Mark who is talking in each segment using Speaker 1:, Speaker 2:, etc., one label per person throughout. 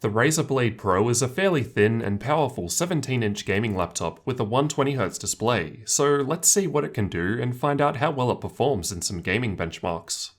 Speaker 1: The Razer Blade Pro is a fairly thin and powerful 17-inch gaming laptop with a 120Hz display, so let's see what it can do and find out how well it performs in some gaming benchmarks.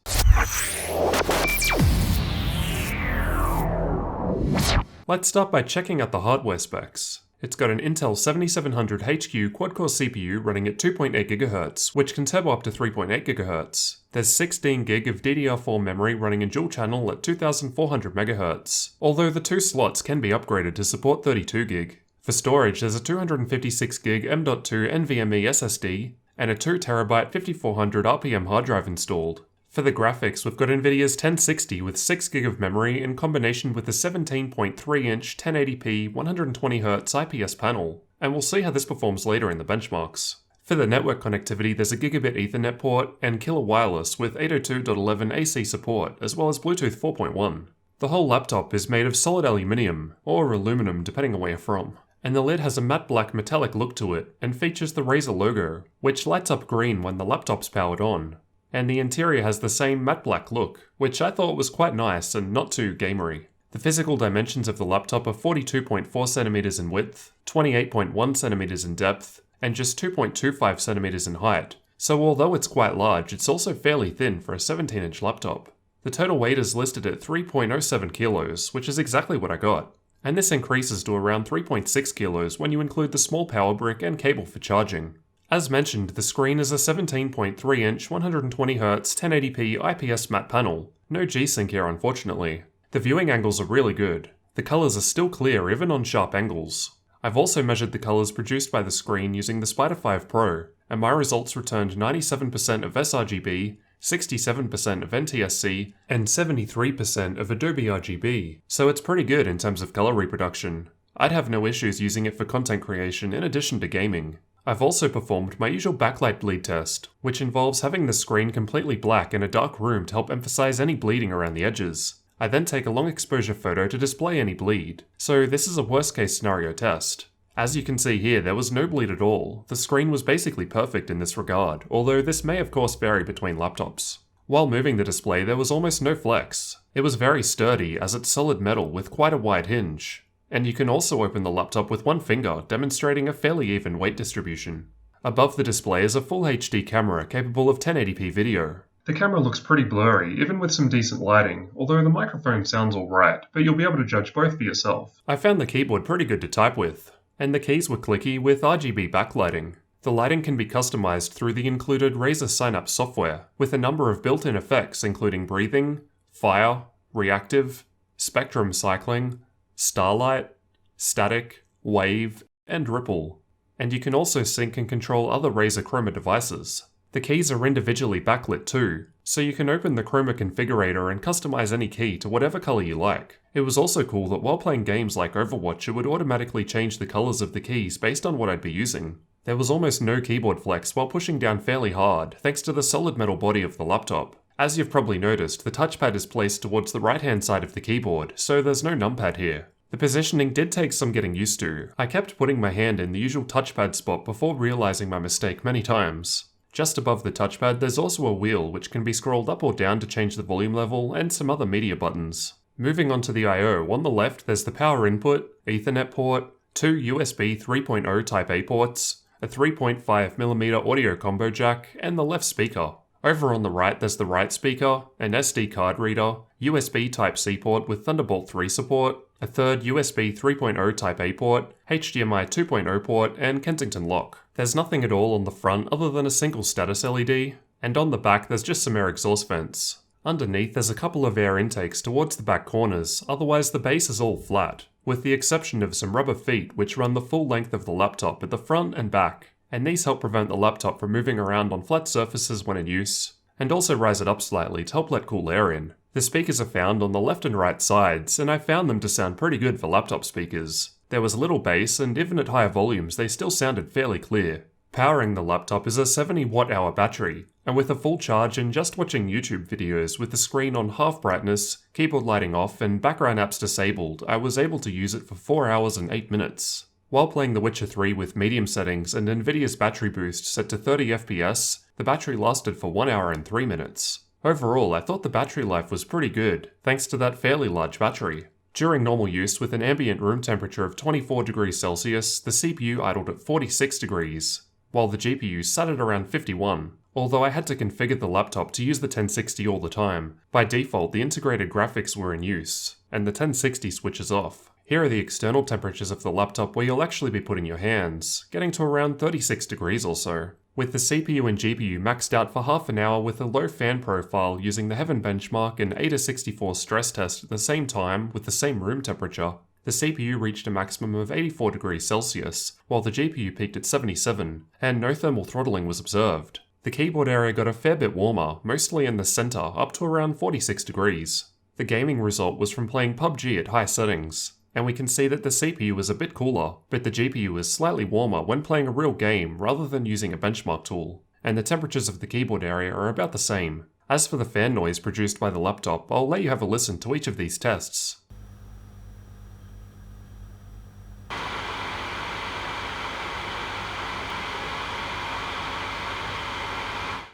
Speaker 1: Let's start by checking out the hardware specs. It's got an Intel 7700HQ quad-core CPU running at 2.8 GHz, which can turbo up to 3.8 GHz. There's 16 GB of DDR4 memory running in dual channel at 2400 MHz, although the two slots can be upgraded to support 32 GB. For storage, there's a 256 GB M.2 NVMe SSD and a 2TB 5400 RPM hard drive installed. For the graphics, we've got Nvidia's 1060 with 6GB of memory in combination with a 17.3-inch 1080p 120Hz IPS panel, and we'll see how this performs later in the benchmarks. For the network connectivity, there's a Gigabit Ethernet port and Killer Wireless with 802.11 AC support, as well as Bluetooth 4.1. The whole laptop is made of solid aluminium, or aluminum depending on where you're from, and the lid has a matte black metallic look to it and features the Razer logo, which lights up green when the laptop's powered on. And the interior has the same matte black look, which I thought was quite nice and not too gamery. The physical dimensions of the laptop are 42.4cm in width, 28.1cm in depth, and just 2.25cm in height, so although it's quite large, it's also fairly thin for a 17-inch laptop. The total weight is listed at 3.07 kilos, which is exactly what I got, and this increases to around 3.6 kilos when you include the small power brick and cable for charging. As mentioned, the screen is a 17.3-inch 120Hz 1080p IPS matte panel. No G-Sync here unfortunately. The viewing angles are really good. The colours are still clear even on sharp angles. I've also measured the colours produced by the screen using the Spider 5 Pro, and my results returned 97% of sRGB, 67% of NTSC, and 73% of Adobe RGB, so it's pretty good in terms of colour reproduction. I'd have no issues using it for content creation in addition to gaming. I've also performed my usual backlight bleed test, which involves having the screen completely black in a dark room to help emphasize any bleeding around the edges. I then take a long exposure photo to display any bleed, so this is a worst case scenario test. As you can see here, there was no bleed at all. The screen was basically perfect in this regard, although this may of course vary between laptops. While moving the display, there was almost no flex. It was very sturdy as it's solid metal with quite a wide hinge. And you can also open the laptop with one finger, demonstrating a fairly even weight distribution. Above the display is a full HD camera capable of 1080p video. The camera looks pretty blurry, even with some decent lighting, although the microphone sounds alright, but you'll be able to judge both for yourself. I found the keyboard pretty good to type with, and the keys were clicky with RGB backlighting. The lighting can be customized through the included Razer Synapse software, with a number of built-in effects including breathing, fire, reactive, spectrum cycling, starlight, static, wave, and ripple. And you can also sync and control other Razer Chroma devices. The keys are individually backlit too, so you can open the Chroma configurator and customize any key to whatever color you like. It was also cool that while playing games like Overwatch, it would automatically change the colors of the keys based on what I'd be using. There was almost no keyboard flex while pushing down fairly hard, thanks to the solid metal body of the laptop. As you've probably noticed, the touchpad is placed towards the right-hand side of the keyboard, so there's no numpad here. The positioning did take some getting used to. I kept putting my hand in the usual touchpad spot before realizing my mistake many times. Just above the touchpad, there's also a wheel which can be scrolled up or down to change the volume level and some other media buttons. Moving on to the I/O, on the left there's the power input, Ethernet port, two USB 3.0 Type A ports, a 3.5mm audio combo jack, and the left speaker. Over on the right there's the right speaker, an SD card reader, USB Type-C port with Thunderbolt 3 support, a third USB 3.0 Type A port, HDMI 2.0 port, and Kensington lock. There's nothing at all on the front other than a single status LED, and on the back there's just some air exhaust vents. Underneath there's a couple of air intakes towards the back corners, otherwise the base is all flat, with the exception of some rubber feet which run the full length of the laptop at the front and back, and these help prevent the laptop from moving around on flat surfaces when in use, and also rise it up slightly to help let cool air in. The speakers are found on the left and right sides, and I found them to sound pretty good for laptop speakers. There was little bass, and even at higher volumes they still sounded fairly clear. Powering the laptop is a 70 watt-hour battery, and with a full charge and just watching YouTube videos with the screen on half brightness, keyboard lighting off, and background apps disabled, I was able to use it for 4 hours and 8 minutes. While playing The Witcher 3 with medium settings and Nvidia's battery boost set to 30 FPS, the battery lasted for 1 hour and 3 minutes. Overall, I thought the battery life was pretty good, thanks to that fairly large battery. During normal use with an ambient room temperature of 24 degrees Celsius, the CPU idled at 46 degrees, while the GPU sat at around 51. Although I had to configure the laptop to use the 1060 all the time, by default the integrated graphics were in use, and the 1060 switches off. Here are the external temperatures of the laptop where you'll actually be putting your hands, getting to around 36 degrees or so, with the CPU and GPU maxed out for half an hour with a low fan profile using the Heaven benchmark and AIDA64 stress test at the same time with the same room temperature. The CPU reached a maximum of 84 degrees Celsius, while the GPU peaked at 77, and no thermal throttling was observed. The keyboard area got a fair bit warmer, mostly in the center, up to around 46 degrees. The gaming result was from playing PUBG at high settings, and we can see that the CPU was a bit cooler, but the GPU was slightly warmer when playing a real game rather than using a benchmark tool, and the temperatures of the keyboard area are about the same. As for the fan noise produced by the laptop, I'll let you have a listen to each of these tests.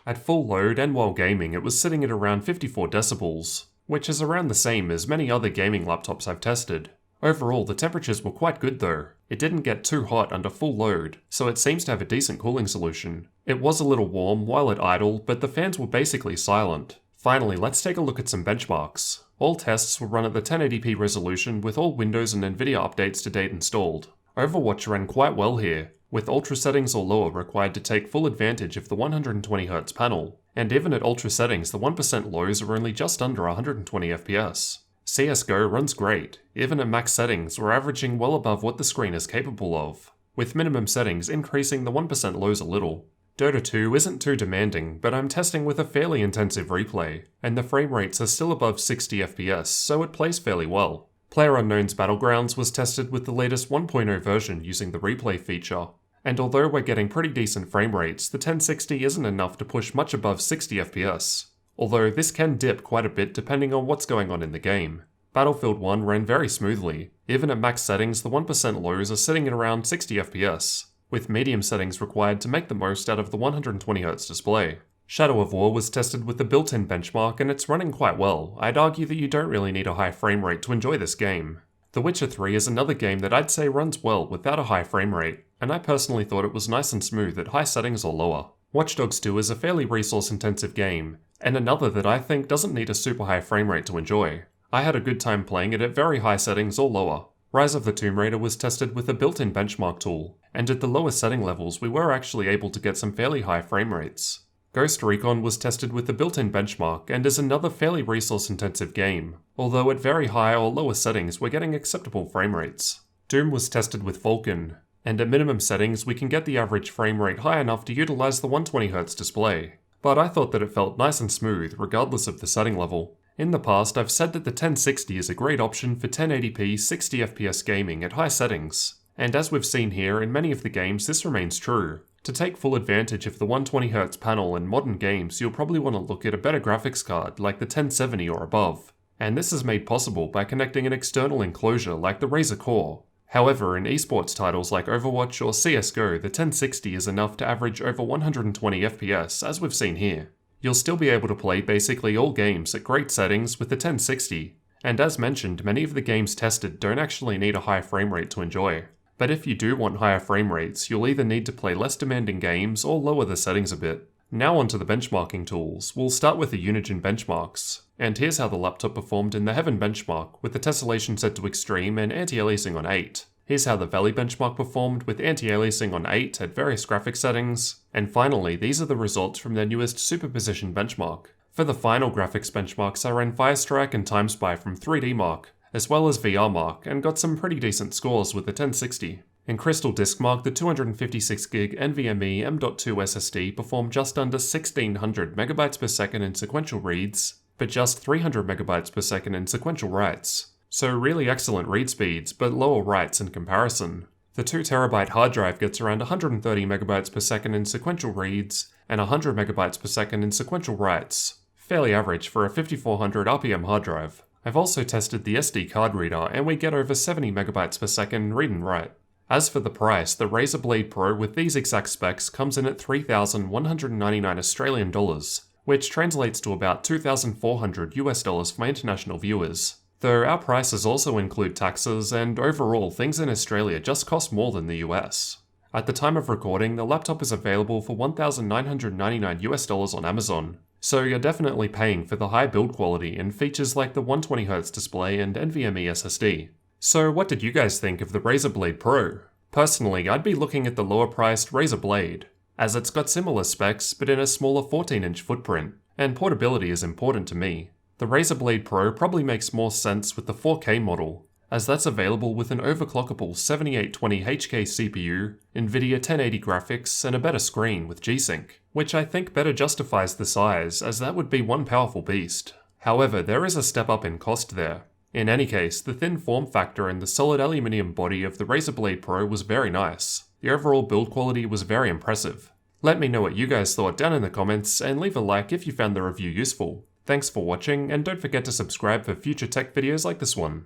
Speaker 1: At full load and while gaming, it was sitting at around 54 decibels, which is around the same as many other gaming laptops I've tested. Overall, the temperatures were quite good though. It didn't get too hot under full load, so it seems to have a decent cooling solution. It was a little warm while at idle, but the fans were basically silent. Finally, let's take a look at some benchmarks. All tests were run at the 1080p resolution with all Windows and Nvidia updates to date installed. Overwatch ran quite well here, with ultra settings or lower required to take full advantage of the 120Hz panel, and even at ultra settings the 1% lows are only just under 120 FPS. CSGO runs great, even at max settings we're averaging well above what the screen is capable of, with minimum settings increasing the 1% lows a little. Dota 2 isn't too demanding, but I'm testing with a fairly intensive replay, and the frame rates are still above 60 FPS, so it plays fairly well. PlayerUnknown's Battlegrounds was tested with the latest 1.0 version using the replay feature, and although we're getting pretty decent frame rates, the 1060 isn't enough to push much above 60 FPS, although this can dip quite a bit depending on what's going on in the game. Battlefield 1 ran very smoothly, even at max settings the 1% lows are sitting at around 60 FPS, with medium settings required to make the most out of the 120Hz display. Shadow of War was tested with the built-in benchmark and it's running quite well. I'd argue that you don't really need a high frame rate to enjoy this game. The Witcher 3 is another game that I'd say runs well without a high frame rate, and I personally thought it was nice and smooth at high settings or lower. Watch Dogs 2 is a fairly resource-intensive game, and another that I think doesn't need a super high frame rate to enjoy. I had a good time playing it at very high settings or lower. Rise of the Tomb Raider was tested with a built-in benchmark tool, and at the lower setting levels we were actually able to get some fairly high frame rates. Ghost Recon was tested with the built-in benchmark and is another fairly resource-intensive game, although at very high or lower settings we're getting acceptable frame rates. Doom was tested with Vulkan, and at minimum settings we can get the average frame rate high enough to utilize the 120Hz display, but I thought that it felt nice and smooth regardless of the setting level. In the past I've said that the 1060 is a great option for 1080p 60fps gaming at high settings, and as we've seen here in many of the games this remains true. To take full advantage of the 120Hz panel in modern games, you'll probably want to look at a better graphics card like the 1070 or above, and this is made possible by connecting an external enclosure like the Razer Core. However, in esports titles like Overwatch or CSGO, the 1060 is enough to average over 120 FPS, as we've seen here. You'll still be able to play basically all games at great settings with the 1060, and as mentioned, many of the games tested don't actually need a high frame rate to enjoy. But if you do want higher frame rates, you'll either need to play less demanding games or lower the settings a bit. Now onto the benchmarking tools. We'll start with the Unigine benchmarks. And here's how the laptop performed in the Heaven benchmark, with the tessellation set to extreme and anti-aliasing on 8. Here's how the Valley benchmark performed with anti-aliasing on 8 at various graphic settings. And finally, these are the results from their newest superposition benchmark. For the final graphics benchmarks, I ran Firestrike and TimeSpy from 3D Mark, as well as VR Mark, and got some pretty decent scores with the 1060. In Crystal Disk Mark, the 256GB NVMe M.2 SSD performed just under 1600 MB per second in sequential reads, but just 300 MB per second in sequential writes. So really excellent read speeds, but lower writes in comparison. The 2TB hard drive gets around 130 MB per second in sequential reads, and 100 MB per second in sequential writes. Fairly average for a 5400 RPM hard drive. I've also tested the SD card reader and we get over 70 MB per second read and write. As for the price, the Razer Blade Pro with these exact specs comes in at $3,199 Australian dollars, which translates to about $2,400 US for my international viewers. though our prices also include taxes, and overall things in Australia just cost more than the US. At the time of recording, the laptop is available for $1,999 on Amazon, so you're definitely paying for the high build quality and features like the 120Hz display and NVMe SSD. So what did you guys think of the Razer Blade Pro? Personally, I'd be looking at the lower priced Razer Blade, as it's got similar specs but in a smaller 14-inch footprint, and portability is important to me. The Razer Blade Pro probably makes more sense with the 4K model, as that's available with an overclockable 7820 HK CPU, Nvidia 1080 graphics, and a better screen with G-Sync, which I think better justifies the size, as that would be one powerful beast. However, there is a step up in cost there. In any case, the thin form factor and the solid aluminium body of the Razer Blade Pro was very nice. The overall build quality was very impressive. Let me know what you guys thought down in the comments, and leave a like if you found the review useful. Thanks for watching, and don't forget to subscribe for future tech videos like this one.